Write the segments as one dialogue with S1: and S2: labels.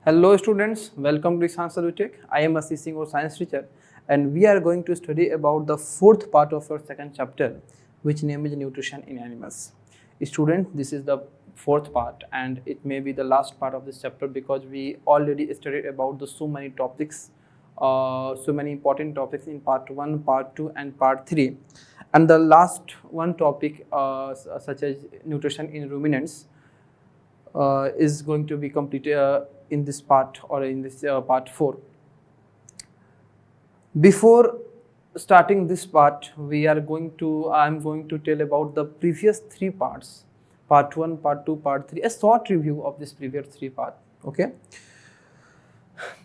S1: Hello students, welcome to Science Tech. I am Ashish Singh, your science teacher, and we are going to study about the fourth part of our second chapter, which name is nutrition in animals. Student, this is the fourth part and it may be the last part of this chapter because we already studied about the so many topics, so many important topics in part 1, part 2 and part 3. And the last one topic such as nutrition in ruminants is going to be completed in this part or in this part 4. Before starting this part, I am going to tell about the previous 3 parts, part 1, part 2, part 3, a short review of this previous 3 part. Okay,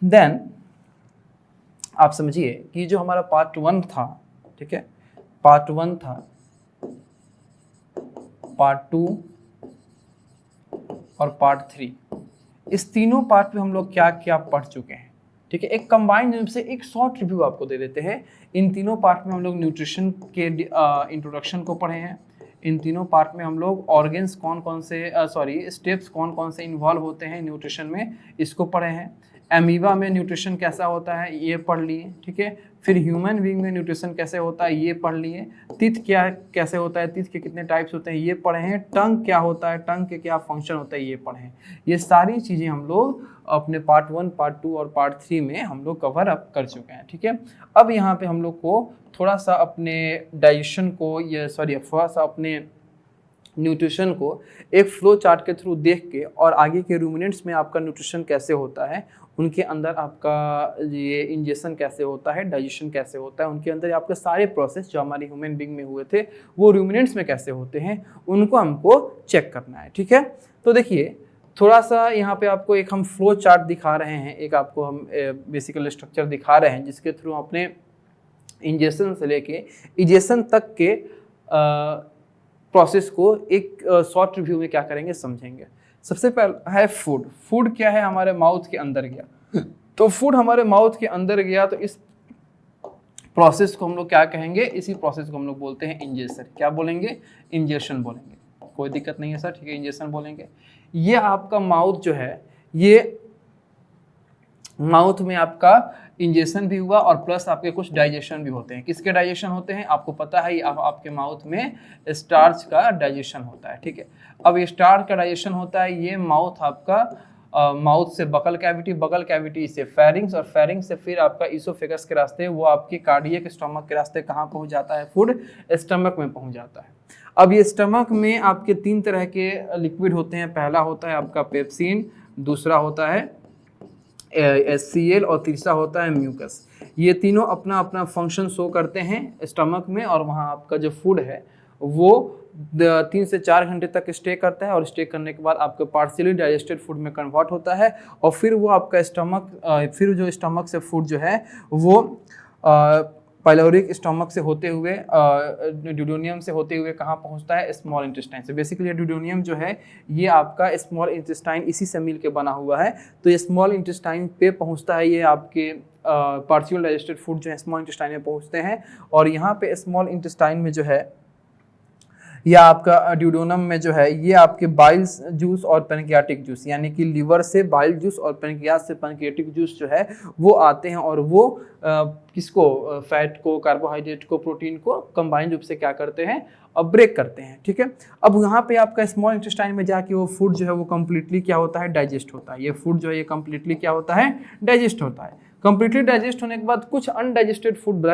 S1: then आप समझिए कि जो हमारा part 1 था, ठीक है, part 1 था, part 2 और पार्ट 3, इस तीनों पार्ट में हम लोग क्या क्या पढ़ चुके हैं, ठीक है। एक कंबाइंड रूप से एक शॉर्ट रिव्यू आपको दे देते हैं। इन तीनों पार्ट में हम लोग न्यूट्रिशन के इंट्रोडक्शन को पढ़े हैं। इन तीनों पार्ट में हम लोग ऑर्गन्स कौन कौन से स्टेप्स कौन कौन से इन्वॉल्व होते हैं न्यूट्रिशन में, इसको पढ़े हैं। एमीबा में न्यूट्रिशन कैसा होता है ये पढ़ लिए, ठीक है। फिर ह्यूमन बीइंग में न्यूट्रिशन कैसे होता है ये पढ़ लिए। टीथ क्या कैसे होता है, टीथ के कितने टाइप्स होते हैं ये पढ़े हैं। टंग क्या होता है, टंग के क्या फंक्शन होता है ये पढ़े हैं। ये सारी चीज़ें हम लोग अपने पार्ट 1, पार्ट 2 और पार्ट 3 में हम लोग कवर अप कर चुके हैं, ठीक है। अब यहाँ पे हम लोग को थोड़ा सा अपने डाइजेशन को थोड़ा सा अपने न्यूट्रिशन को एक फ्लो चार्ट के थ्रू देख के और आगे के रूमिनेंट्स में आपका न्यूट्रिशन कैसे होता है, उनके अंदर आपका ये इंजेक्शन कैसे होता है, डाइजेशन कैसे होता है, उनके अंदर आपके सारे प्रोसेस जो हमारे ह्यूमन बीइंग में हुए थे वो रूमिनेंट्स में कैसे होते हैं, उनको हमको चेक करना है, ठीक है। तो देखिए थोड़ा सा यहाँ पे आपको एक हम फ्लो चार्ट दिखा रहे हैं, एक आपको हम बेसिकल स्ट्रक्चर दिखा रहे हैं जिसके थ्रू अपने इंजेक्शन से लेके इजेक्शन तक के प्रोसेस को एक शॉर्ट रिव्यू में क्या करेंगे समझेंगे। सबसे पहला है फूड। फूड क्या है, हमारे माउथ के अंदर गया, तो फूड हमारे माउथ के अंदर गया तो इस प्रोसेस को हम लोग क्या कहेंगे, इसी प्रोसेस को हम लोग बोलते हैं इंजेक्शन। क्या बोलेंगे, इंजेक्शन बोलेंगे, कोई दिक्कत नहीं है सर, ठीक है, इंजेक्शन बोलेंगे। ये आपका माउथ जो है, ये माउथ में आपका इंजेक्शन भी हुआ और प्लस आपके कुछ डाइजेशन भी होते हैं। किसके डाइजेशन होते हैं आपको पता है, आपके माउथ में स्टार्च का डाइजेशन होता है, ठीक है। अब ये स्टार्च का डाइजेशन होता है, ये माउथ आपका माउथ से बकल कैविटी, बकल कैविटी से फेरिंग्स और फेरिंग्स से फिर आपका इसोफेगस के रास्ते वो आपके कार्डियक स्टमक के रास्ते कहाँ पहुँच जाता है, फूड स्टमक में पहुँच जाता है। अब ये स्टमक में आपके 3 तरह के लिक्विड होते हैं। पहला होता है आपका पेप्सिन, दूसरा होता है HCl और तीसरा होता है म्यूकस। ये तीनों अपना अपना फंक्शन शो करते हैं स्टमक में और वहाँ आपका जो फूड है वो 3 से 4 घंटे तक स्टे करता है और स्टे करने के बाद आपका पार्शियली डाइजेस्टेड फूड में कन्वर्ट होता है और फिर वो आपका फिर जो स्टमक से फूड जो है वो पाइलोरिक स्टमक से होते हुए ड्यूडेनियम से होते हुए कहाँ पहुँचता है, स्मॉल इंटेस्टाइन से। बेसिकली ड्यूडेनियम जो है ये आपका स्मॉल इंटेस्टाइन इसी से मिल के बना हुआ है, तो ये स्मॉल इंटेस्टाइन पे पहुँचता है। ये आपके पार्शियल डाइजेस्टेड फूड जो है स्मॉल इंटेस्टाइन में पहुँचते हैं और यहाँ पे स्मॉल इंटेस्टाइन में जो है या आपका ड्यूडेनम में जो है ये आपके बाइल जूस और पैनक्रियाटिक जूस, यानी कि लीवर से बाइल जूस और पैनक्रियास से पैनक्रियाटिक जूस जो है वो आते हैं और वो किसको, फैट को, कार्बोहाइड्रेट को, प्रोटीन को कंबाइंड रूप से क्या करते हैं, अब ब्रेक करते हैं, ठीक है। अब यहाँ पे आपका स्मॉल इंटेस्टाइन में जाके वो फूड जो है वो कम्प्लीटली क्या होता है, डाइजेस्ट होता है। ये फूड जो है ये कम्प्लीटली क्या होता है, डाइजेस्ट होता है। कम्प्लीटली डाइजेस्ट होने के बाद कुछ अनडाइजेस्टेड फूड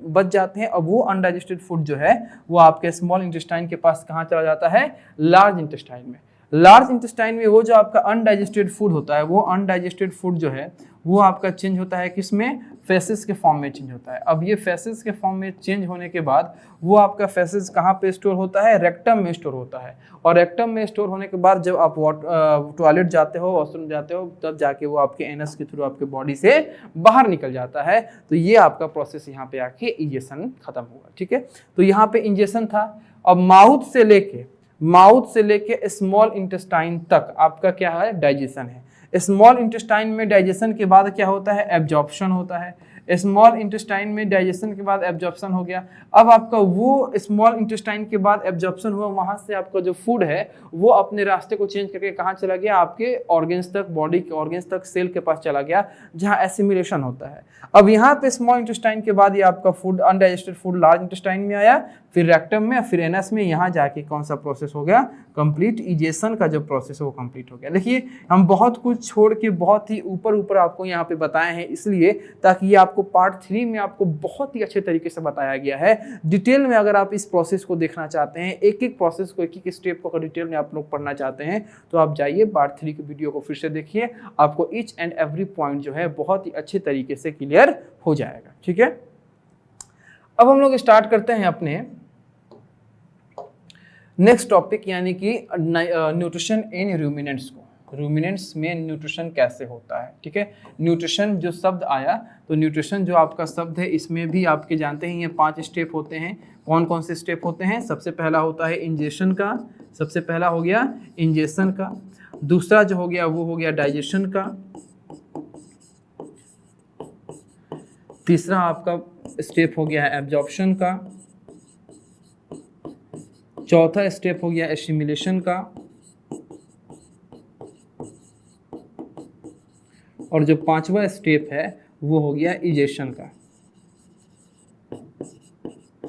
S1: बच जाते हैं। अब वो अनडाइजेस्टेड फूड जो है वो आपके स्मॉल इंटेस्टाइन के पास कहाँ चला जाता है, लार्ज इंटेस्टाइन में। लार्ज इंटेस्टाइन में वो जो आपका अनडाइजेस्टेड फूड होता है वो अनडाइजेस्टेड फूड जो है वो आपका चेंज होता है किसमें, फेसेस के फॉर्म में चेंज होता है। अब ये फेसेस के फॉर्म में चेंज होने के बाद वो आपका फेसेस कहाँ पे स्टोर होता है, रेक्टम में स्टोर होता है। और रेक्टम में स्टोर होने के बाद जब आप टॉयलेट जाते हो, वॉशरूम जाते हो, तब जाके वो आपके एनस के थ्रू आपके बॉडी से बाहर निकल जाता है। तो ये आपका प्रोसेस यहाँ पे आके इंजेक्शन खत्म हुआ, ठीक है। तो यहाँ पे इंजेक्शन था। अब माउथ से लेके स्मॉल इंटेस्टाइन तक आपका क्या है, डाइजेशन है। स्मॉल इंटेस्टाइन में डाइजेशन के बाद क्या होता है, एब्जॉर्प्शन होता है। स्मॉल इंटेस्टाइन में डाइजेशन के बाद एब्जॉर्प्शन हो गया। अब आपका वो स्मॉल इंटेस्टाइन के बाद एब्जॉर्प्शन हुआ, वहां से आपका जो फूड है वो अपने रास्ते को चेंज करके कहाँ चला गया, आपके ऑर्गेन्स तक, बॉडी के ऑर्गेन्स तक, सेल के पास चला गया जहाँ एसिमिलेशन होता है। अब यहाँ पे स्मॉल इंटेस्टाइन के बाद ये आपका food, undigested food large intestine में आया, फिर रेक्टम में, फिर एनस में, यहाँ जाके कौन सा प्रोसेस हो गया, कंप्लीट इजेशन का जो प्रोसेस है वो कंप्लीट हो गया। देखिए हम बहुत कुछ छोड़ के बहुत ही ऊपर ऊपर आपको यहाँ पे बताए हैं, इसलिए ताकि ये आपको पार्ट 3 में आपको बहुत ही अच्छे तरीके से बताया गया है डिटेल में। अगर आप इस प्रोसेस को देखना चाहते हैं, एक एक प्रोसेस को, एक एक स्टेप को अगर डिटेल में आप लोग पढ़ना चाहते हैं तो आप जाइए पार्ट 3 की वीडियो को फिर से देखिए, आपको ईच एंड एवरी पॉइंट जो है बहुत ही अच्छे तरीके से क्लियर हो जाएगा। ठीक है, अब हम लोग स्टार्ट करते हैं अपने नेक्स्ट टॉपिक, यानी कि न्यूट्रिशन इन रूमिनेंट्स को। रूमिनेंट्स में न्यूट्रिशन कैसे होता है। ठीक है, न्यूट्रिशन जो शब्द आया, तो न्यूट्रिशन जो आपका शब्द है इसमें भी आपके जानते हैं ये 5 स्टेप होते हैं। कौन कौन से स्टेप होते हैं? सबसे पहला होता है इंजेशन का, सबसे पहला हो गया इंजेशन का, दूसरा जो हो गया वो हो गया डाइजेशन का, तीसरा आपका स्टेप हो गया है एब्जॉर्प्शन का, चौथा स्टेप हो गया एसिमिलेशन का, और जो 5वां स्टेप है वो हो गया इजेशन का।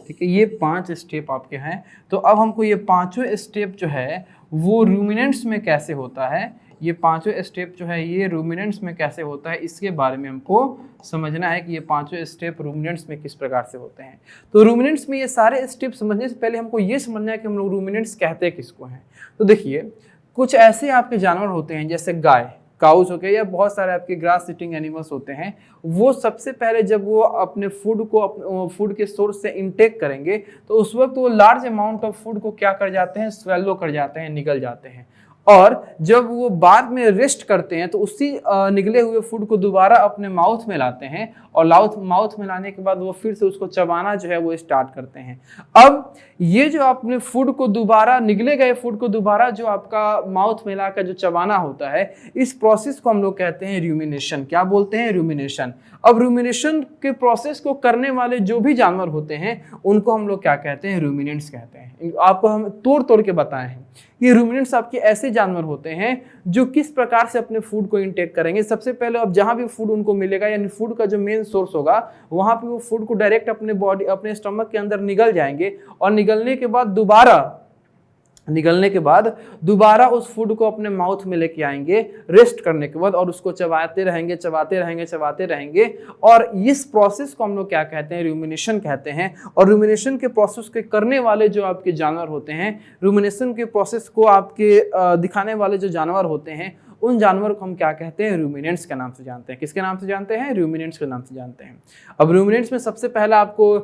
S1: ठीक है, ये 5 स्टेप आपके हैं। तो अब हमको ये 5वें स्टेप जो है वो रूमिनेंट्स में कैसे होता है, ये 5वें स्टेप जो है ये रूमिनेंट्स में कैसे होता है, इसके बारे में हमको समझना है कि ये 5वें स्टेप रूमिनेंट्स में किस प्रकार से होते हैं। तो रूमिनेंट्स में ये सारे स्टेप समझने से पहले हमको ये समझना है कि हम लोग रूमिनेंट्स कहते किसको हैं। तो देखिए कुछ ऐसे आपके जानवर होते हैं जैसे गाय, काउस हो गए, या बहुत सारे आपके ग्रास ईटिंग एनिमल्स होते हैं, वो सबसे पहले जब वो अपने फूड को फूड के सोर्स से इंटेक करेंगे तो उस वक्त वो लार्ज अमाउंट ऑफ फूड को क्या कर जाते हैं, स्वेलो कर जाते हैं, निगल जाते हैं। और जब वो बाद में रेस्ट करते हैं तो उसी निगले हुए फूड को दोबारा अपने माउथ में लाते हैं, और माउथ में लाने के बाद वो फिर से उसको चबाना जो है वो स्टार्ट करते हैं। अब ये जो अपने फूड को दोबारा, निगले गए फूड को दोबारा जो आपका माउथ में लाकर जो चबाना होता है, इस प्रोसेस को हम लोग कहते हैं रूमिनेशन। क्या बोलते हैं? रूमिनेशन। अब रूमिनेशन के प्रोसेस को करने वाले जो भी जानवर होते हैं उनको हम लोग क्या कहते हैं? रूमिनेंट्स कहते हैं। आपको हम तोड़ तोड़ के बताए हैं। ये रूमिनेंट्स आपके ऐसे जानवर होते हैं जो किस प्रकार से अपने फूड को इंटेक करेंगे। सबसे पहले अब जहां भी फूड उनको मिलेगा, यानी फूड का जो मेन सोर्स होगा, वहां पे वो फूड को डायरेक्ट अपने बॉडी, अपने स्टमक के अंदर निगल जाएंगे, और निगलने के बाद उस फूड को अपने माउथ में लेके आएंगे रेस्ट करने के बाद, और उसको चबाते रहेंगे। और इस प्रोसेस को हम लोग क्या कहते हैं? रूमिनेशन कहते हैं। और रूमिनेशन के प्रोसेस के करने वाले जो आपके जानवर होते हैं, रूमिनेशन के प्रोसेस को आपके दिखाने वाले जो जानवर होते हैं, उन जानवर को हम क्या कहते हैं? रूमिनेंट्स के नाम से जानते हैं। किसके नाम से जानते हैं? रूमिनेंट्स के नाम से जानते हैं। अब रूमिनेंट्स में सबसे पहला आपको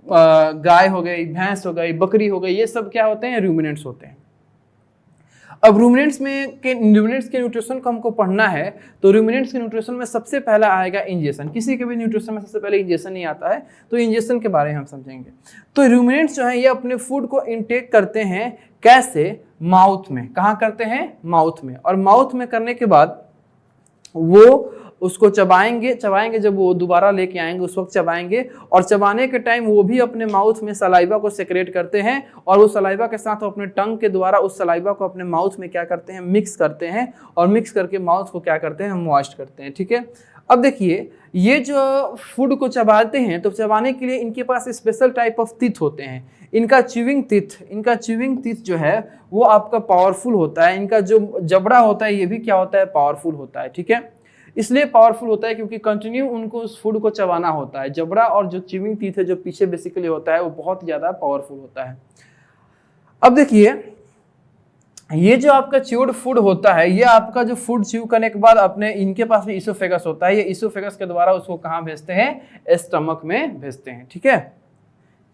S1: गाय हो गई, भैंस हो गई, बकरी हो गई, ये सब क्या होते हैं? रूमिनेंट्स होते हैं। अब रूमिनेंट्स के न्यूट्रिशन को हमको पढ़ना है, तो रूमिनेंट्स के न्यूट्रिशन में सबसे पहला आएगा इंजेशन। किसी के भी न्यूट्रिशन में सबसे पहले इंजेशन ही आता है, तो इंजेशन के बारे में हम समझेंगे। तो रूमिनेंट्स जो है ये अपने फूड को इंटेक करते हैं कैसे? माउथ में। कहाँ करते हैं? माउथ में। और माउथ में करने के बाद वो उसको चबाएंगे, जब वो दोबारा लेके आएंगे उस वक्त चबाएंगे, और चबाने के टाइम वो भी अपने माउथ में सलाइवा को सेक्रेट करते हैं, और वो सलाइवा के साथ अपने टंग के द्वारा उस सलाइवा को अपने माउथ में क्या करते हैं? मिक्स करते हैं, और मिक्स करके माउथ को क्या करते हैं? मॉइस्ट करते हैं। ठीक है, अब देखिए ये जो फूड को चबाते हैं, तो चबाने के लिए इनके पास स्पेशल टाइप ऑफ टीथ होते हैं। इनका च्यूइंग टीथ जो है वो आपका पावरफुल होता है। इनका जो जबड़ा होता है ये भी क्या होता है? पावरफुल होता है। ठीक है, इसलिए पावरफुल होता है क्योंकि कंटिन्यू उनको उस फूड को चबाना होता है। जबड़ा और जो च्यूइंग टीथ है जो पीछे बेसिकली होता है वो बहुत ज़्यादा पावरफुल होता है। अब देखिए ये जो आपका च्यूड फूड होता है, ये आपका जो फूड च्यू करने के बाद अपने, इनके पास भी इसोफेगस होता है, ये इसोफेगस के द्वारा उसको कहाँ भेजते हैं? स्टमक में भेजते हैं। ठीक है,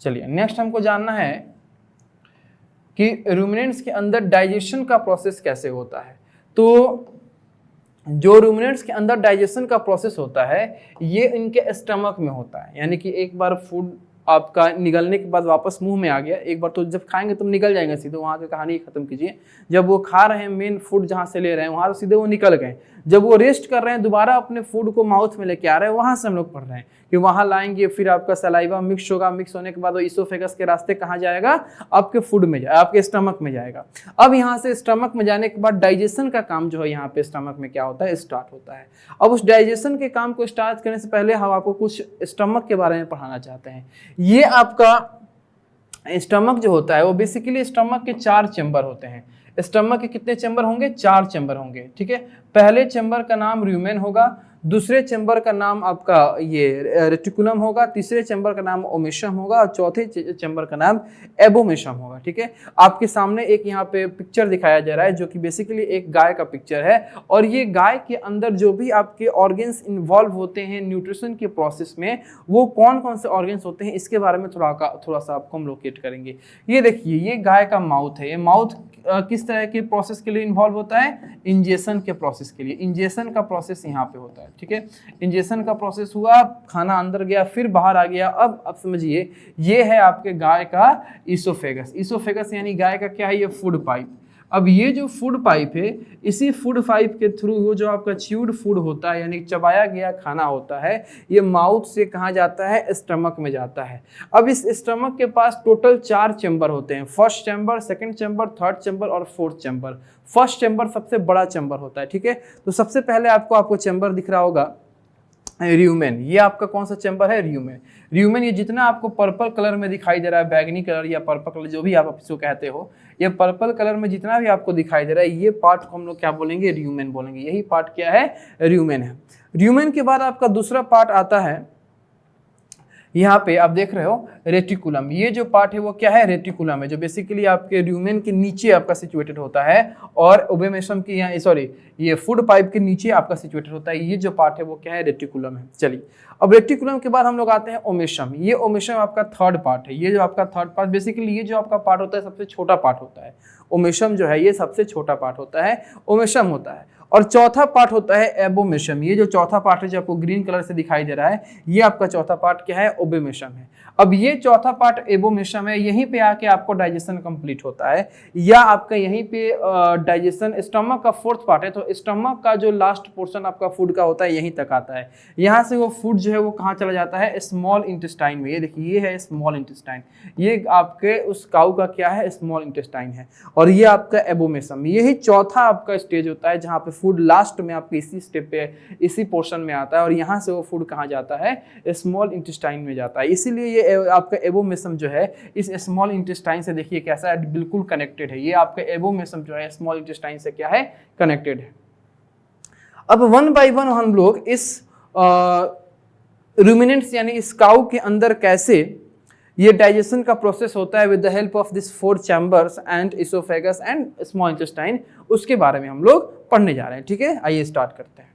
S1: चलिए नेक्स्ट हमको जानना है कि रूमिनेंट्स के अंदर डाइजेशन का प्रोसेस कैसे होता है। तो जो रूमिनेंट्स के अंदर डाइजेशन का प्रोसेस होता है ये इनके स्टमक में होता है, यानी कि एक बार फूड आपका निगलने के बाद वापस मुंह में आ गया, एक बार तो जब खाएंगे तुम निकल जाएंगे सीधे, वहाँ की कहानी खत्म कीजिए। जब वो खा रहे हैं मेन फूड जहाँ से ले रहे हैं वहाँ तो सीधे वो निकल गए। जब वो रेस्ट कर रहे हैं दोबारा अपने फूड को माउथ में लेके आ रहे हैं, वहां से हम लोग पढ़ रहे हैं कि वहां लाएंगे, फिर आपका सलाइवा मिक्स होगा, मिक्स होने के बाद वो इसोफेगस के रास्ते कहाँ जाएगा, आपके फूड में जाएगा, आपके स्टमक में जाएगा। अब यहाँ से स्टमक में जाने के बाद डाइजेशन का काम जो है यहाँ पे स्टमक में क्या होता है, स्टार्ट होता है। अब उस डाइजेशन के काम को स्टार्ट करने से पहले हम आपको कुछ स्टमक के बारे में पढ़ाना चाहते हैं। ये आपका स्टमक जो होता है वो बेसिकली स्टमक के 4 चैम्बर होते हैं। स्टमक के कितने चैम्बर होंगे, 4 चैम्बर होंगे, ठीक है। पहले चैम्बर का नाम र्यूमेन होगा, दूसरे चैम्बर का नाम आपका ये रेटिकुलम होगा, तीसरे चैम्बर का नाम ओमेशम होगा और चौथे चैम्बर का नाम एबोमेशम होगा, ठीक है। आपके सामने एक यहाँ पे पिक्चर दिखाया जा रहा है जो कि बेसिकली एक गाय का पिक्चर है, और ये गाय के अंदर जो भी आपके ऑर्गन्स इन्वॉल्व होते हैं न्यूट्रिशन के प्रोसेस में, वो कौन कौन से ऑर्गन्स होते हैं इसके बारे में थोड़ा सा आपको हम लोकेट करेंगे। ये देखिए, ये गाय का माउथ है। ये माउथ किस तरह के प्रोसेस के लिए इन्वॉल्व होता है, इंजेशन के प्रोसेस के लिए। इंजेशन का प्रोसेस यहाँ पे होता है, ठीक है। इंजेशन का प्रोसेस हुआ, खाना अंदर गया, फिर बाहर आ गया। अब समझिए, ये है आपके गाय का इसोफेगस। इसोफेगस यानी गाय का क्या है, ये फूड पाइप। अब ये जो फूड पाइप है, इसी फूड पाइप के थ्रू वो जो आपका च्यूड फूड होता है यानी चबाया गया खाना होता है, ये माउथ से कहाँ जाता है, स्टमक में जाता है। अब इस स्टमक के पास टोटल 4 चैम्बर होते हैं, first chamber, second chamber, third chamber और फोर्थ चैम्बर। फर्स्ट चैम्बर सबसे बड़ा चैम्बर होता है, ठीक है। तो सबसे पहले आपको चैम्बर दिख रहा होगा र्यूमेन। ये आपका कौन सा चैम्बर है, र्यूमेन। र्यूमेन ये जितना आपको पर्पल कलर में दिखाई दे रहा है, बैगनी कलर या पर्पल कलर जो भी आप इसको कहते हो, ये पर्पल कलर में जितना भी आपको दिखाई दे रहा है, ये पार्ट को हम लोग क्या बोलेंगे, र्यूमेन बोलेंगे। यही पार्ट क्या है, र्यूमेन है। र्यूमेन के बाद आपका दूसरा पार्ट आता है, यहाँ पे आप देख रहे हो रेटिकुलम। ये जो पार्ट है वो क्या है, रेटिकुलम है, जो बेसिकली आपके र्यूमेन के नीचे आपका सिचुएटेड होता है और ओबेमेशम की यहाँ सॉरी ये फूड पाइप के नीचे आपका सिचुएटेड होता है। ये जो पार्ट है वो क्या है, रेटिकुलम है। चलिए, अब रेटिकुलम के बाद हम लोग आते हैं ओमेशम। ये ओमेशम आपका थर्ड पार्ट है। ये जो आपका थर्ड पार्ट, बेसिकली ये जो आपका पार्ट होता है सबसे छोटा पार्ट होता है। ओमेशम जो है ये सबसे छोटा पार्ट होता है, ओमेशम होता है। और चौथा पार्ट होता है एबोमेशम। ये जो चौथा पार्ट है जो आपको ग्रीन कलर से दिखाई दे रहा है, ये आपका चौथा पार्ट क्या है, ओबेमेशम है। अब ये चौथा पार्ट एबोमेशम है, यहीं पे आके आपको डाइजेशन कंप्लीट होता है, या आपका यहीं पे डाइजेशन स्टमक का फोर्थ पार्ट है। तो स्टमक का जो लास्ट पोर्शन आपका फूड का होता है यहीं तक आता है। यहाँ से वो फूड जो है वो कहाँ चला जाता है, स्मॉल इंटेस्टाइन में। ये देखिए, ये है स्मॉल इंटेस्टाइन, ये आपके उस काऊ का क्या है, स्मॉल इंटेस्टाइन है। और ये आपका एबोमेशम, यही चौथा आपका स्टेज होता है जहाँ पे फूड लास्ट में आपके इसी स्टेप पे, इसी पोर्शन में आता है, और यहाँ से वो फूड कहाँ जाता है, स्मॉल इंटेस्टाइन में जाता है। इसीलिए ये आपका एबोमेशम जो है इस स्मॉल इंटेस्टाइन से देखिए कैसा है, बिल्कुल कनेक्टेड है। ये आपका एबोमेशम जो है स्मॉल इंटेस्टाइन से क्या है, कनेक्टेड है। अब वन बाय वन हम लोग इस रूमिनेंट्स यानी इस काऊ के अंदर कैसे ये डाइजेशन का प्रोसेस होता है with the help of this 4 chambers and oesophagus and small intestine, उसके बारे में हम लोग पढ़ने जा रहे हैं, ठीक है। आइए स्टार्ट करते हैं।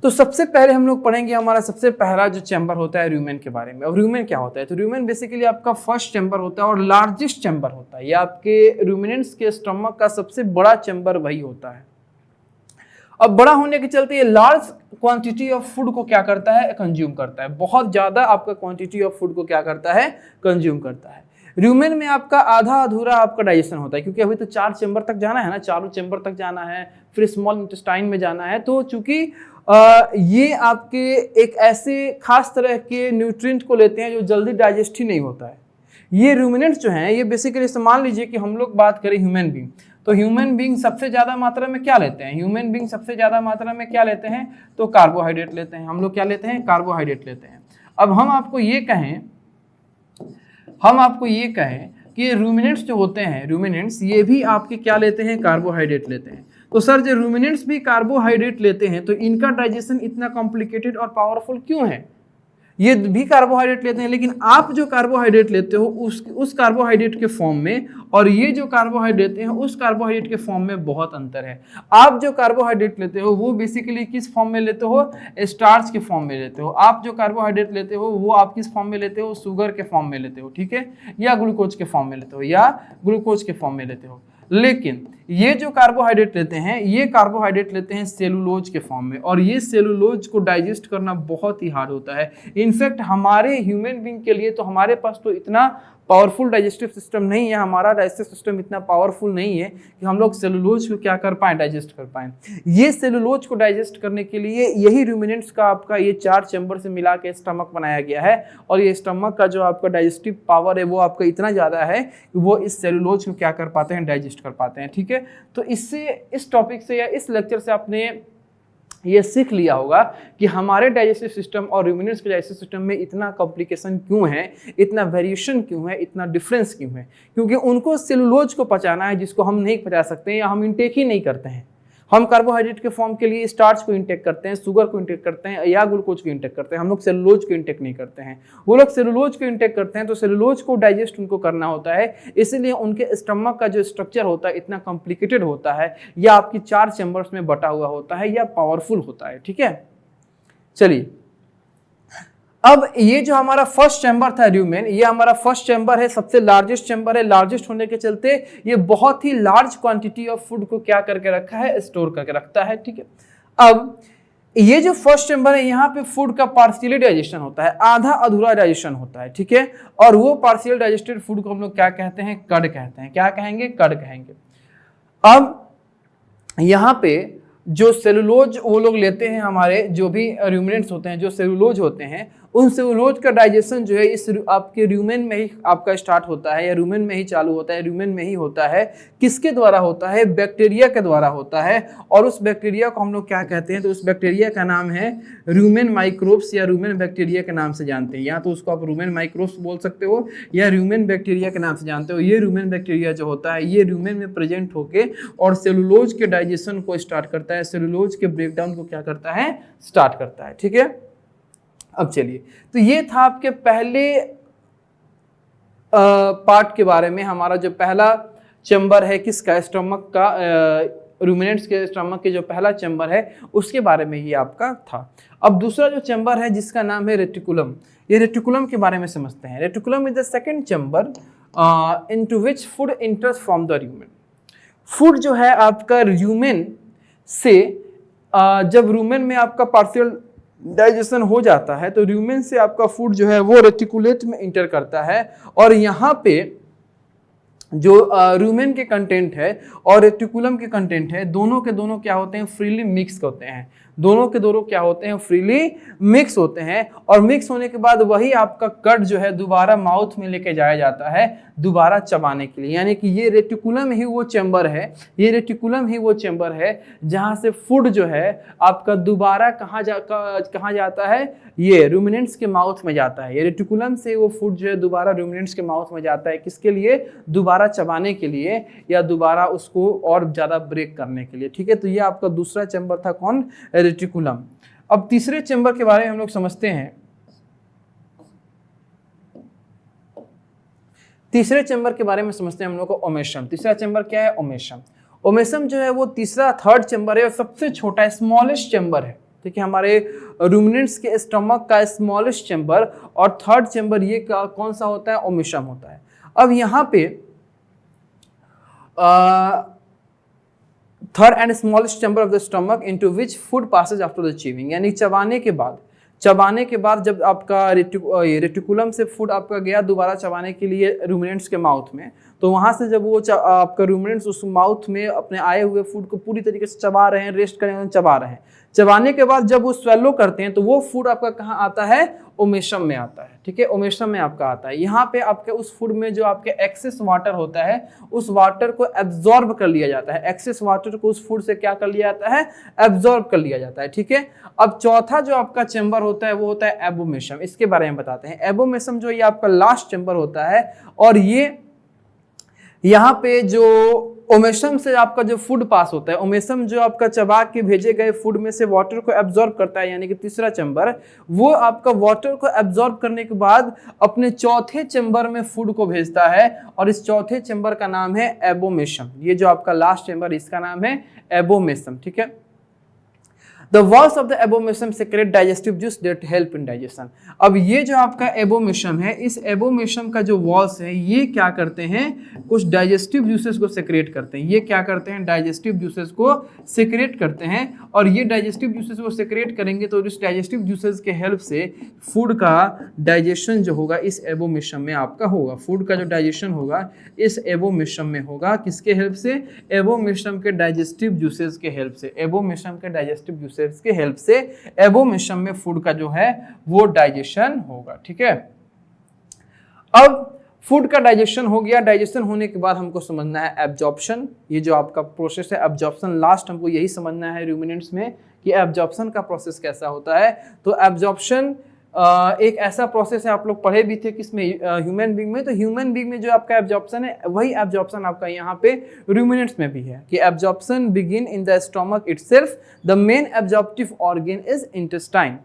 S1: तो सबसे पहले हम लोग पढ़ेंगे हमारा सबसे पहला जो चैम्बर होता है र्यूमेन के बारे में। अब र्यूमेन क्या होता है, तो र्यूमेन बेसिकली आपका फर्स्ट चैम्बर होता है और लार्जेस्ट चैम्बर होता है। ये आपके रूमिनेंट्स के स्टमक का सबसे बड़ा चैम्बर वही होता है। अब बड़ा होने के चलते ये लार्ज क्वांटिटी ऑफ फूड को क्या करता है, कंज्यूम करता है। बहुत ज्यादा आपका क्वांटिटी ऑफ फूड को क्या करता है, कंज्यूम करता है। र्यूमेन में आपका आधा अधूरा आपका डाइजेशन होता है, क्योंकि अभी तो 4 चैम्बर तक जाना है ना, चारों चैम्बर तक जाना है, फिर स्मॉल इंटेस्टाइन में जाना है। तो चूंकि ये आपके एक ऐसे खास तरह के न्यूट्रिएंट को लेते हैं जो जल्दी डाइजेस्ट ही नहीं होता है। ये रूमिनेंट्स जो हैं ये बेसिकली मान लीजिए कि हम लोग बात करें ह्यूमन बीइंग, तो ह्यूमन बीइंग सबसे ज्यादा मात्रा में क्या लेते हैं, ह्यूमन बीइंग सबसे ज्यादा मात्रा में क्या लेते हैं, तो कार्बोहाइड्रेट लेते हैं। हम लोग क्या लेते हैं, कार्बोहाइड्रेट लेते हैं। अब हम आपको ये कहें कि रूमिनेंट्स जो होते हैं, रूमिनेंट्स ये भी आपके क्या लेते हैं, कार्बोहाइड्रेट लेते हैं। तो सर जो रूमिनेंट्स भी कार्बोहाइड्रेट लेते हैं तो इनका डाइजेशन इतना कॉम्प्लिकेटेड और पावरफुल क्यों है, ये भी कार्बोहाइड्रेट लेते हैं, लेकिन आप जो कार्बोहाइड्रेट लेते हो उस कार्बोहाइड्रेट के फॉर्म में और ये जो कार्बोहाइड्रेट लेते हैं उस कार्बोहाइड्रेट के फॉर्म में बहुत अंतर है। आप जो कार्बोहाइड्रेट लेते हो वो बेसिकली किस फॉर्म में लेते हो, स्टार्च के फॉर्म में लेते हो। आप जो कार्बोहाइड्रेट लेते हो वो आप किस फॉर्म में लेते हो, शुगर के फॉर्म में लेते हो, ठीक है, या ग्लूकोज के फॉर्म में लेते हो, लेकिन ये जो कार्बोहाइड्रेट लेते हैं ये कार्बोहाइड्रेट लेते हैं सेलुलोज के फॉर्म में, और ये सेलुलोज को डाइजेस्ट करना बहुत ही हार्ड होता है। इनफैक्ट हमारे ह्यूमन बीइंग के लिए तो हमारे पास तो इतना पावरफुल डाइजेस्टिव सिस्टम नहीं है, हमारा डाइजेस्टिव सिस्टम इतना पावरफुल नहीं है कि हम लोग सेलुलोज को क्या कर पाएँ, डाइजेस्ट कर पाएँ। ये सेलुलोज को डाइजेस्ट करने के लिए यही रूमिनेंट्स का आपका ये 4 चैम्बर से मिला के स्टमक बनाया गया है, और ये स्टमक का जो आपका डाइजेस्टिव पावर है वो आपका इतना ज़्यादा है कि वो इस सेलुलोज को क्या कर पाते हैं, डाइजेस्ट कर पाते हैं। ठीक है, तो इससे, इस टॉपिक से या इस लेक्चर से आपने ये सीख लिया होगा कि हमारे डाइजेस्टिव सिस्टम और रूमिनेंट्स के डाइजेस्टिव सिस्टम में इतना कॉम्प्लिकेशन क्यों है, इतना वेरिएशन क्यों है, इतना डिफरेंस क्यों है। क्योंकि उनको सेलुलोज को पचाना है जिसको हम नहीं पचा सकते या हम इंटेक ही नहीं करते हैं। हम कार्बोहाइड्रेट के फॉर्म के लिए स्टार्च को इंटेक करते हैं, शुगर को इंटेक करते हैं या ग्लूकोज को इंटेक करते हैं, हम लोग सेलुलोज को इंटेक नहीं करते हैं। वो लोग सेलुलोज को इंटेक करते हैं, तो सेलुलोज को डाइजेस्ट उनको करना होता है, इसलिए उनके स्टमक का जो स्ट्रक्चर होता है इतना कॉम्प्लिकेटेड होता है, या आपकी 4 चैम्बर्स में बटा हुआ होता है, या पावरफुल होता है। ठीक है, चलिए अब ये जो हमारा फर्स्ट चैम्बर था र्यूमेन, ये हमारा फर्स्ट चैम्बर है, सबसे लार्जेस्ट चैम्बर है। लार्जेस्ट होने के चलते ये बहुत ही लार्ज क्वांटिटी ऑफ फूड को क्या करके रखा है, स्टोर करके रखता है। ठीक है, अब ये जो फर्स्ट चैम्बर है यहाँ पे फूड का पार्शियली डाइजेशन होता है, आधा अधूरा डाइजेशन होता है। ठीक है, और वो पार्शियल डाइजेस्टेड फूड को हम लोग क्या कहते हैं, कड कहते हैं। क्या कहेंगे, कड कहेंगे। अब यहाँ पे जो सेलुलोज वो लोग लेते हैं, हमारे जो भी रूमिनेंट्स होते हैं, जो सेलुलोज होते हैं, उन सेलुलोज का डाइजेशन जो है इस आपके रूमेन में ही आपका स्टार्ट होता है, या रूमेन में ही चालू होता है, रूमेन में ही होता है। किसके द्वारा होता है, बैक्टीरिया के द्वारा होता है। और उस बैक्टीरिया को हम लोग क्या कहते हैं, तो उस बैक्टीरिया का नाम है रूमेन माइक्रोब्स, या रूमेन बैक्टीरिया के नाम से जानते हैं। या तो उसको आप रूमेन माइक्रोब्स बोल सकते हो या रूमेन बैक्टीरिया के नाम से जानते हो। ये रूमेन बैक्टीरिया जो होता है ये रूमेन में प्रेजेंट होके और सेलुलोज के डाइजेशन को स्टार्ट करता है, सेलुलोज के ब्रेकडाउन को क्या करता है, स्टार्ट करता है। ठीक है, अब चलिए, तो ये था आपके पहले पार्ट के बारे में। हमारा जो पहला चैम्बर है किसका, स्टमक का, रूमिनेंट्स के स्टमक के जो पहला चैम्बर है उसके बारे में ही आपका था। अब दूसरा जो चैम्बर है जिसका नाम है रेटिकुलम, ये रेटिकुलम के बारे में समझते हैं। Reticulum is the second chamber into which food enters from the rumen. Food जो है आपका रूमेन से, जब रूमेन में आपका पार्शियल डाइजेशन हो जाता है तो रूमेन से आपका फूड जो है वो रेटिकुलेट में इंटर करता है, और यहाँ पे जो रूमेन के कंटेंट है और रेटिकुलम के कंटेंट है, दोनों के दोनों क्या होते हैं, फ्रीली मिक्स होते हैं। दोनों के दोनों क्या होते हैं, फ्रीली मिक्स होते हैं। और मिक्स होने के बाद वही आपका कट जो है दोबारा माउथ में लेके जाया जाता है दोबारा चबाने के लिए। यानी कि ये रेटिकुलम ही वो चैम्बर है, ये रेटिकुलम ही वो चैम्बर है जहाँ से फूड जो है आपका दोबारा कहाँ जाता है, ये रूमिनेंट्स के माउथ में जाता है। ये रेटिकुलम से वो फूड जो है दोबारा रूमिनेंट्स के माउथ में जाता है, किसके लिए, दोबारा चबाने के लिए या दोबारा उसको और ज़्यादा ब्रेक करने के लिए। ठीक है, तो ये आपका दूसरा चैम्बर था, कौन, रेटिकुलम। अब तीसरे चैम्बर के बारे में हम लोग समझते हैं। तीसरे चैम्बर के बारे में समझते हैं हम लोग को, ओमेशम। तीसरा चैम्बर क्या है, ओमेशम। ओमेशम जो है वो तीसरा, थर्ड चैम्बर है और सबसे छोटा, स्मॉलेस्ट चैम्बर है। ठीक है, हमारे रूमिनेंट्स के स्टमक का स्मॉलेस्ट चैम्बर, और थर्ड चैम्बर ये कौन सा होता है, ओमेशम होता है। अब यहाँ पे third and smallest chamber of the stomach into which food passes after the chewing, यानी चबाने के बाद जब आपका रेटिकुलम से फूड आपका गया दोबारा चबाने के लिए रूमिनेंट्स के माउथ में, तो वहाँ से जब वो आपका रूमिनेंट्स उस माउथ में अपने आए हुए फूड को पूरी तरीके से चबा रहे हैं, रेस्ट कर रहे हैं, चबा रहे हैं, चबाने के बाद जब वो स्वेलो करते हैं तो वो फूड आपका कहाँ आता है, ओमेशम में आता है। ठीक है, ओमेशम में आपका आता है। यहाँ पे आपके उस फूड में जो आपके एक्सेस वाटर होता है उस वाटर को एब्जॉर्ब कर लिया जाता है। एक्सेस वाटर को उस फूड से क्या कर लिया जाता है, एब्जॉर्ब कर लिया जाता है। ठीक है, अब चौथा जो आपका चैम्बर होता है वो होता है एबोमेशम। इसके बारे में बताते हैं। एबोमेशम जो ये आपका लास्ट चैम्बर होता है, और ये यहाँ पे जो ओमेशम से आपका जो फूड पास होता है, ओमेशम जो आपका चबा के भेजे गए फूड में से वाटर को एब्जॉर्ब करता है, यानी कि तीसरा चैम्बर, वो आपका वाटर को एब्जॉर्ब करने के बाद अपने चौथे चैम्बर में फूड को भेजता है, और इस चौथे चैम्बर का नाम है एबोमेशम। ये जो आपका लास्ट चैम्बर इसका नाम है एबोमेशम। ठीक है, The walls of the abomasum secrete digestive juice that help in digestion. अब ये जो आपका एबोमेशम है, इस एबोमेशम का जो वॉल्स है ये क्या करते हैं, कुछ डाइजेस्टिव जूसेस को सेक्रेट करते हैं। ये क्या करते हैं, डाइजेस्टिव जूसेस को सेक्रेट करते हैं, और ये डाइजेस्टिव जूसेस को सेक्रेट करेंगे तो इस डाइजेस्टिव जूसेस के हेल्प से फूड का डाइजेशन जो होगा इस एबोमेशम में आपका होगा। फूड का जो डाइजेशन होगा इस एबोमेशम में होगा, किसके हेल्प से, एबोमेशम के डाइजेस्टिव जूसेस के हेल्प से। एबोमेशम के डाइजेस्टिव जूसेस के हेल्प से एबोमेशम में फूड का जो है वो डाइजेशन होगा। ठीक है, अब फूड का डाइजेशन हो गया। डाइजेशन होने के बाद हमको समझना है एब्जॉर्प्शन। ये जो आपका प्रोसेस है एब्जॉर्प्शन, लास्ट हमको यही समझना है रूमिनेंट्स में कि एब्जॉर्प्शन का प्रोसेस कैसा होता है। तो एब्जॉर्प्शन एक ऐसा प्रोसेस है, आप लोग पढ़े भी थे किसमें, ह्यूमन बीइंग में। तो ह्यूमन बीइंग में जो आपका एब्जॉर्प्शन है वही एब्जॉर्प्शन आपका यहाँ पे रूमिनेंट्स में भी है कि absorption begin in the stomach itself, the main absorptive organ is intestine.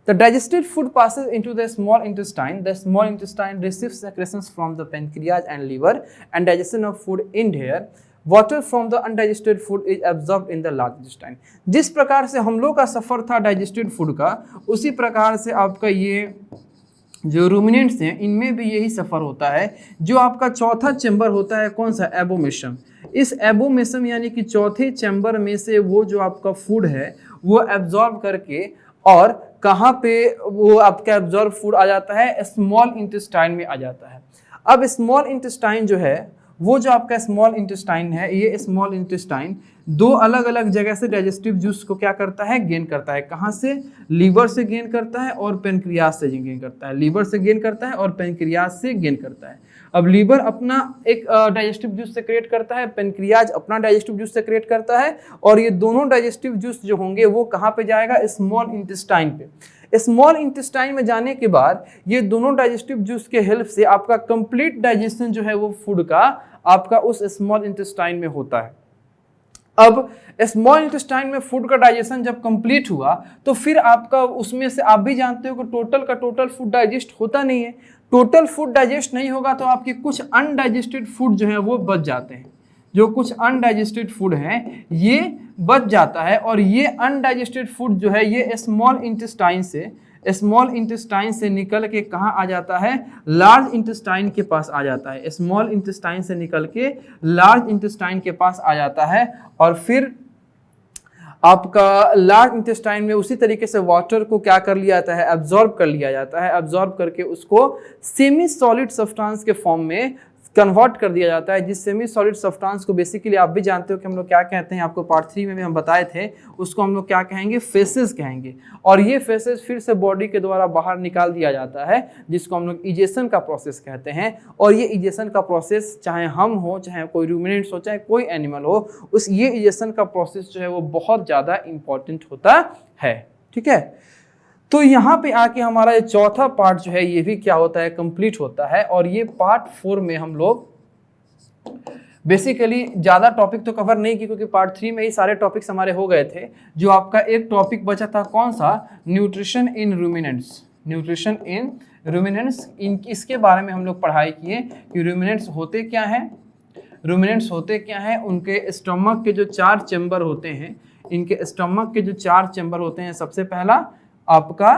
S1: The digested food passes into the small intestine. The small intestine receives secretions from the pancreas and liver, and digestion of food in here. Water from the undigested food is absorbed in the large intestine. जिस प्रकार से हम लोग का सफ़र था digested food का, उसी प्रकार से आपका ये जो रूमिनेंट्स हैं इनमें भी यही सफ़र होता है। जो आपका चौथा चैम्बर होता है कौन सा, एबोमेशम। इस एबोमेशम यानी कि चौथे चैम्बर में से वो जो आपका फूड है वो एब्जॉर्ब करके, और कहाँ पे वो आपका एब्जॉर्ब फूड आ जाता है, स्मॉल इंटेस्टाइन में आ जाता है। अब स्मॉल इंटेस्टाइन जो है वो जो आपका स्मॉल इंटेस्टाइन है, ये स्मॉल इंटेस्टाइन दो अलग अलग जगह से डाइजेस्टिव जूस को क्या करता है, गेन करता है। कहाँ से, लीवर से गेन करता है और पेनक्रियास से गेन करता है। लीवर से गेन करता है और पेनक्रियास से गेन करता है। अब लीवर अपना एक डाइजेस्टिव जूस सेक्रेट करता है, पेनक्रियाज अपना डाइजेस्टिव जूस सेक्रेट करता है, और ये दोनों डाइजेस्टिव जूस जो होंगे वो कहाँ पे जाएगा, स्मॉल इंटेस्टाइन पे। स्मॉल इंटेस्टाइन में जाने के बाद ये दोनों डाइजेस्टिव जूस के हेल्प से आपका कंप्लीट डाइजेशन जो है वो फूड का आपका उस स्मॉल इंटेस्टाइन में होता है। अब स्मॉल इंटेस्टाइन में फूड का डाइजेशन जब कंप्लीट हुआ तो फिर आपका उसमें से आप भी जानते हो कि टोटल का टोटल फूड डाइजेस्ट होता नहीं है। टोटल फूड डाइजेस्ट नहीं होगा तो आपके कुछ अनडाइजेस्टेड फूड जो है वो बच जाते हैं। जो कुछ अनडाइजेस्टेड फूड हैं ये बच जाता है, और ये अनडाइजेस्टेड फूड जो है ये स्मॉल इंटेस्टाइन से निकल के कहाँ आ जाता है, लार्ज इंटेस्टाइन के पास आ जाता है। स्मॉल इंटेस्टाइन से निकल के लार्ज इंटेस्टाइन के पास आ जाता है, और फिर आपका लार्ज इंटेस्टाइन में उसी तरीके से वाटर को क्या कर लिया जाता है, एब्जॉर्ब कर लिया जाता है। एब्जॉर्ब करके उसको सेमी सॉलिड सब्सटेंस के फॉर्म में कन्वर्ट कर दिया जाता है। जिस सेमी सॉलिड सब्सटेंस को बेसिकली आप भी जानते हो कि हम लोग क्या कहते हैं, आपको पार्ट 3 में भी हम बताए थे, उसको हम लोग क्या कहेंगे, फेसेस कहेंगे। और ये फेसेस फिर से बॉडी के द्वारा बाहर निकाल दिया जाता है, जिसको हम लोग इजेशन का प्रोसेस कहते हैं। और ये इजेशन का प्रोसेस चाहे हम हो, चाहे कोई रूमिनेंट्स हो, चाहे कोई एनिमल हो, उस ये इजेशन का प्रोसेस जो है वो बहुत ज़्यादा इंपॉर्टेंट होता है। ठीक है, तो यहाँ पे आके हमारा ये चौथा पार्ट जो है ये भी क्या होता है, कंप्लीट होता है। और ये पार्ट 4 में हम लोग बेसिकली ज़्यादा टॉपिक तो कवर नहीं की, क्योंकि पार्ट 3 में ही सारे टॉपिक्स हमारे हो गए थे। जो आपका एक टॉपिक बचा था कौन सा, nutrition in ruminants. Nutrition in ruminants, इसके बारे में हम लोग पढ़ाई किए कि रूमिनेंट्स होते क्या हैं। रूमिनेंट्स होते क्या हैं, उनके स्टमक के जो 4 चैम्बर होते हैं, इनके स्टमक के जो 4 चैम्बर होते हैं, सबसे पहला आपका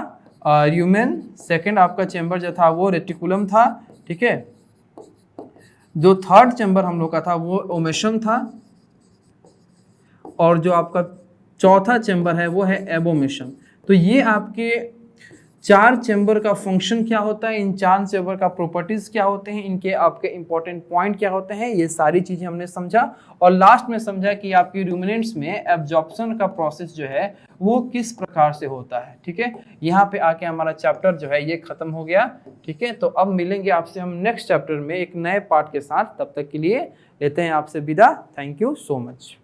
S1: यूमेन, सेकंड आपका चैम्बर जो था वो रेटिकुलम था। ठीक है, जो थर्ड चैम्बर हम लोग का था वो ओमेशम था, और जो आपका चौथा चैम्बर है वो है एबोमेशम। तो ये आपके 4 चैम्बर का फंक्शन क्या होता है, इन 4 चैम्बर का प्रॉपर्टीज क्या होते हैं, इनके आपके इंपॉर्टेंट पॉइंट क्या होते हैं, ये सारी चीजें हमने समझा। और लास्ट में समझा कि आपकी रूमिनेंट्स में एब्जॉर्प्शन का प्रोसेस जो है वो किस प्रकार से होता है। ठीक है, यहाँ पे आके हमारा चैप्टर जो है ये खत्म हो गया। ठीक है, तो अब मिलेंगे आपसे हम नेक्स्ट चैप्टर में एक नए पार्ट के साथ। तब तक के लिए लेते हैं आपसे विदा। Thank you so much.